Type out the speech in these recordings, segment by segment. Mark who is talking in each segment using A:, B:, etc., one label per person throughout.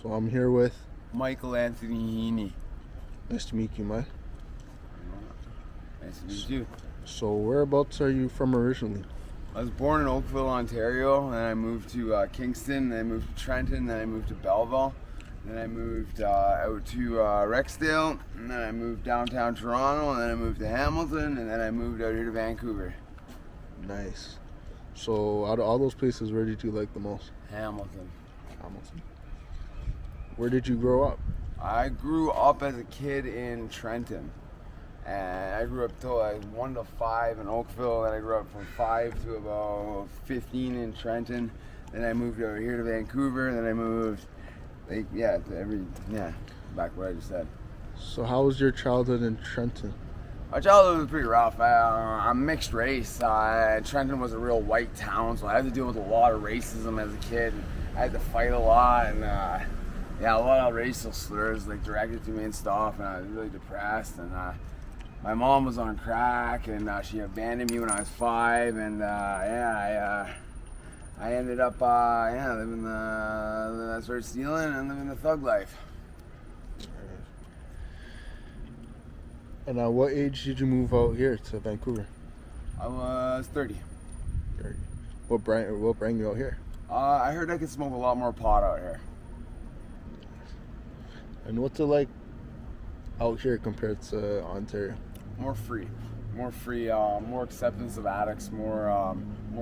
A: So I'm here with.
B: Michael Anthony Heaney.
A: Nice to meet you, Mike.
B: Nice to meet you.
A: So whereabouts are you from originally?
B: I was born in Oakville, Ontario, then I moved to Kingston, then I moved to Trenton, then I moved to Belleville, then I moved out to Rexdale, and then I moved downtown Toronto, and then I moved to Hamilton, and then I moved out here to Vancouver.
A: Nice. So out of all those places, where did you like the most?
B: Hamilton.
A: Hamilton. Where did you grow up?
B: I grew up as a kid in Trenton. And I grew up till I was 1 to 5 in Oakville. Then I grew up from 5 to about 15 in Trenton. Then I moved over here to Vancouver. Then I moved, back where I just said.
A: So how was your childhood in Trenton?
B: My childhood was pretty rough. I'm mixed race. Trenton was a real white town, so I had to deal with a lot of racism as a kid. I had to fight a lot, and a lot of racial slurs like directed to me and stuff. And I was really depressed. And my mom was on crack, and she abandoned me when I was 5, and I ended up living I started stealing and living the thug life.
A: And at what age did you move out here to Vancouver?
B: I was 30.
A: 30. What brought you out here?
B: I heard I could smoke a lot more pot out here.
A: And what's it like out here compared to Ontario?
B: More free, more acceptance of addicts, more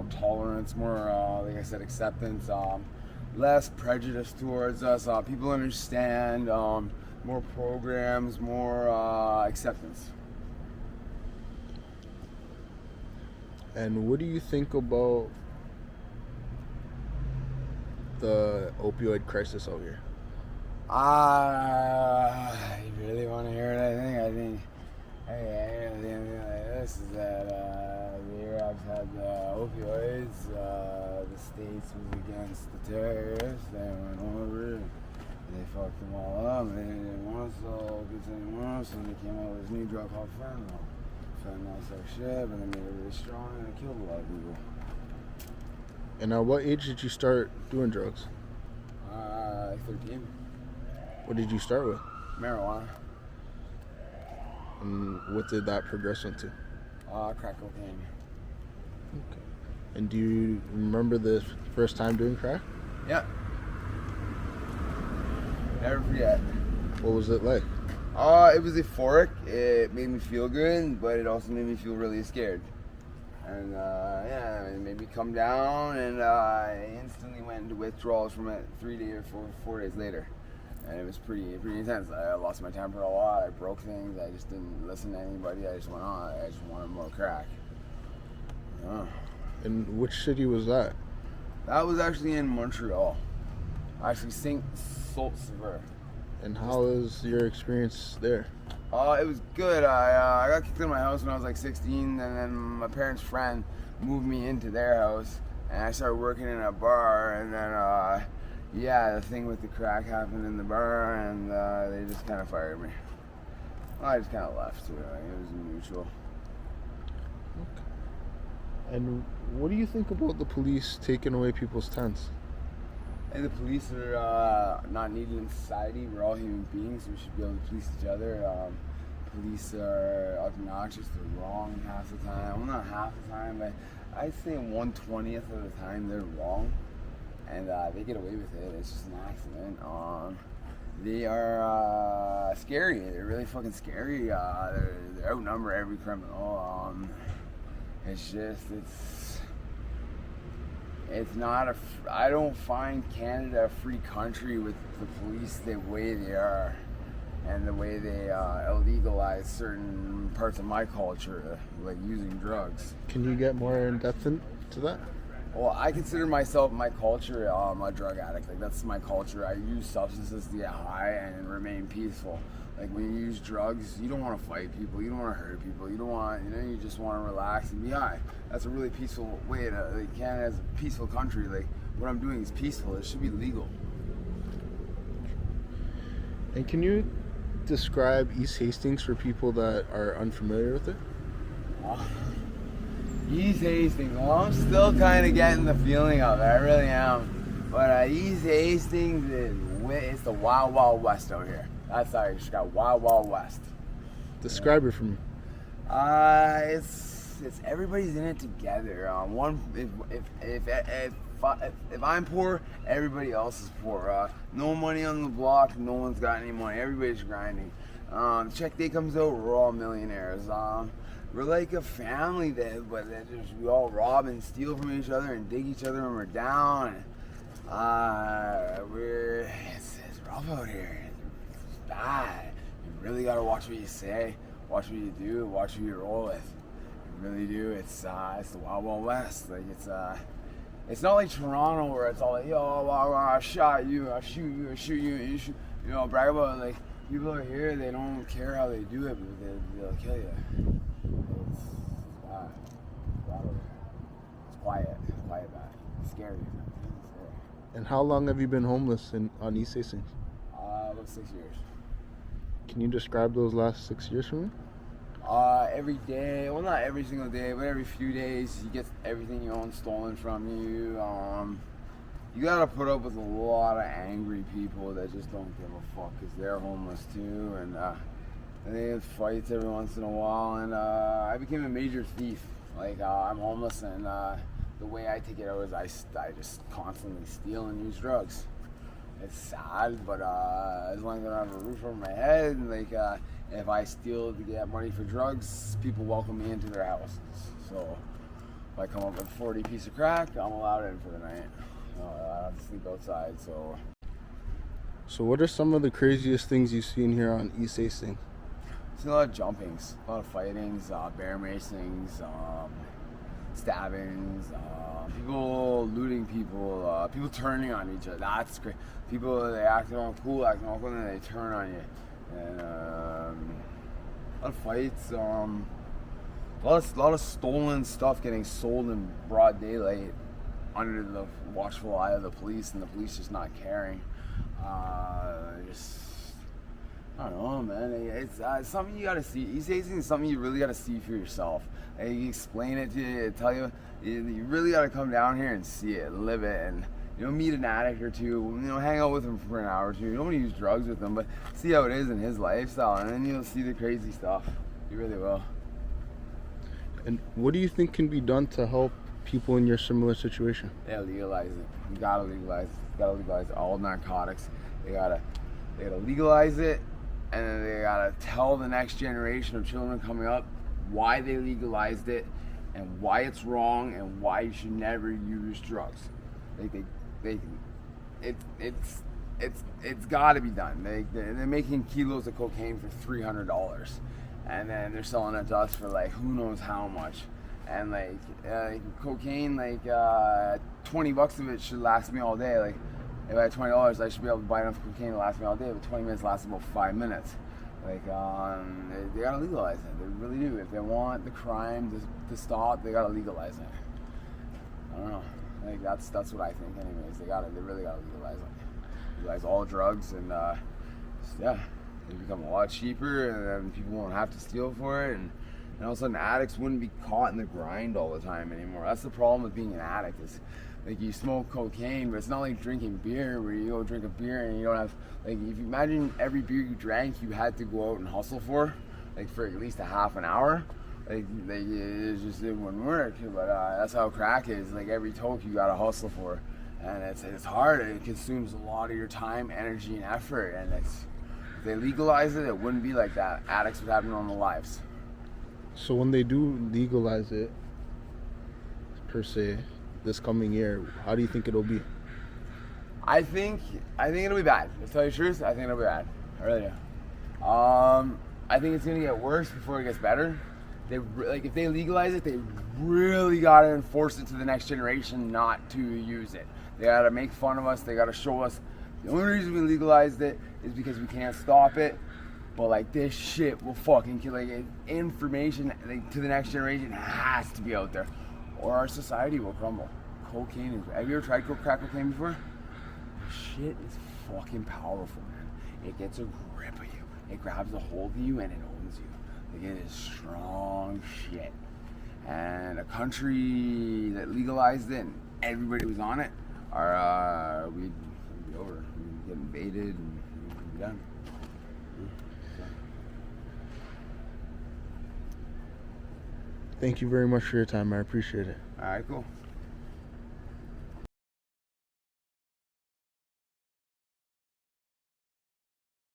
B: tolerance, more like I said, acceptance, less prejudice towards us. People understand, more programs, more acceptance.
A: And what do you think about the opioid crisis out here?
B: You really want to hear it? I think. Hey, the end of this is that the Arabs had the opioids, the states was against the terrorists, they went over, they fucked them all up, they didn't want to sell opiates anymore, so they came out with this new drug called fentanyl. Fentanyl's like shit, but they made it really strong and it killed a lot of people.
A: And at what age did you start doing drugs?
B: 13.
A: What did you start with?
B: Marijuana.
A: And what did that progress into?
B: Crack cocaine.
A: Okay. And do you remember the first time doing crack?
B: Yeah. Never forget.
A: What was it like?
B: It was euphoric. It made me feel good, but it also made me feel really scared. And it made me come down, and I instantly went into withdrawals from it 3 days or 4 days later. And it was pretty intense. I lost my temper a lot. I broke things. I just didn't listen to anybody. I just went on. I just wanted more crack.
A: And which city was that?
B: That was actually in Montreal. Actually, Saint Sault Ste.
A: And how was your experience there?
B: It was good. I got kicked out of my house when I was like 16, and then my parents' friend moved me into their house, and I started working in a bar, and then the thing with the crack happened in the bar, and they just kind of fired me. I just kind of left too. It was mutual.
A: Okay. And what do you think about the police taking away people's tents?
B: And the police are not needed in society. We're all human beings. We should be able to police each other. Police are obnoxious. They're wrong half the time. Well, not half the time, but I'd say 1/20th of the time they're wrong. And they get away with it. It's just an accident. They are scary. They're really fucking scary. They outnumber every criminal. It's not I don't find Canada a free country with the police the way they are, and the way they illegalize certain parts of my culture, like using drugs.
A: Can you get more in depth into that?
B: Well, I consider myself, my culture, a drug addict. Like, that's my culture. I use substances to get high and remain peaceful. Like, when you use drugs, you don't want to fight people. You don't want to hurt people. You don't want, you just want to relax and be high. That's a really peaceful way to, like, Canada's a peaceful country. Like, what I'm doing is peaceful. It should be legal.
A: And can you describe East Hastings for people that are unfamiliar with it?
B: East Hastings. Well, I'm still kind of getting the feeling of it. I really am. But East Hastings is it's the Wild Wild West out here. That's how you just got Wild Wild West.
A: Describe it for me.
B: It's everybody's in it together. If I'm poor, everybody else is poor. No money on the block, no one's got any money. Everybody's grinding. The check day comes out, we're all millionaires. We're like a family but we all rob and steal from each other and dig each other when we're down. It's rough out here. It's bad. You really gotta watch what you say, watch what you do, watch who you roll with. You really do. It's the Wild Wild West. Like it's not like Toronto where it's all like, yo, I shot you, I shoot you, and you shoot, brag about it. Like people over here, they don't care how they do it, but they'll kill you. It's bad. It's bad over here. It's quiet bad. It's scary.
A: And how long have you been homeless on East Hastings?
B: About 6 years.
A: Can you describe those last 6 years for me?
B: Every day, well, not every single day, but every few days, you get everything you own stolen from you. You gotta put up with a lot of angry people that just don't give a fuck because they're homeless too, and they have fights every once in a while. And I became a major thief. Like I'm homeless, and the way I take it out is I just constantly steal and use drugs. It's sad, but as long as I don't have a roof over my head, and if I steal to get money for drugs, people welcome me into their houses. So if I come up with a 40 piece of crack, I'm allowed in for the night. I have to sleep outside.
A: So what are some of the craziest things you've seen here on East Hastings?
B: It's a lot of jumpings, a lot of fightings, bear macings, stabbings, people looting people, people turning on each other. That's great. People, they acting all cool, and then they turn on you. And a lot of fights, a lot of stolen stuff getting sold in broad daylight under the watchful eye of the police, and the police just not caring. I don't know, man. It's something you gotta see. East Hastings is something you really gotta see for yourself. And you explain it to you, tell you, you really gotta come down here and see it, live it, and meet an addict or two. Hang out with him for an hour or two. You don't want to use drugs with him, but see how it is in his lifestyle, and then you'll see the crazy stuff. You really will.
A: And what do you think can be done to help people in your similar situation?
B: Yeah, legalize it. You gotta legalize it. You gotta legalize all narcotics. They gotta legalize it. And then they gotta tell the next generation of children coming up why they legalized it and why it's wrong and why you should never use drugs. It's got to be done. They're making kilos of cocaine for $300, and then they're selling it to us for who knows how much. And cocaine, $20 of it should last me all day. If I had $20, I should be able to buy enough cocaine to last me all day, but 20 minutes lasts about 5 minutes. They gotta legalize it. They really do. If they want the crime to stop, they gotta legalize it. I don't know. That's what I think. Anyways, they really gotta legalize it. Legalize all drugs, and they become a lot cheaper, and then people won't have to steal for it, and all of a sudden addicts wouldn't be caught in the grind all the time anymore. That's the problem with being an addict. Is you smoke cocaine, but it's not like drinking beer where you go drink a beer and you don't have, if you imagine every beer you drank you had to go out and hustle for at least a half an hour, it just wouldn't work. But that's how crack is. Every toke you gotta hustle for, and it's hard. It consumes a lot of your time, energy, and effort. And if they legalize it, it wouldn't be like that. Addicts would have normal lives.
A: So when they do legalize it, per se, this coming year, how do you think it'll be?
B: I think it'll be bad. To tell you the truth, I think it'll be bad. I really do. I think it's gonna get worse before it gets better. If they legalize it, they really gotta enforce it to the next generation not to use it. They gotta make fun of us. They gotta show us the only reason we legalized it is because we can't stop it. But this shit will fucking kill. Information to the next generation has to be out there, or our society will crumble. Cocaine is. Have you ever tried crack cocaine before? Shit is fucking powerful, man. It gets a grip of you. It grabs a hold of you and it owns you. It is strong shit. And a country that legalized it and everybody was on it, we'd be over. get invaded and be done.
A: Thank you very much for your time. I appreciate it.
B: All right, cool.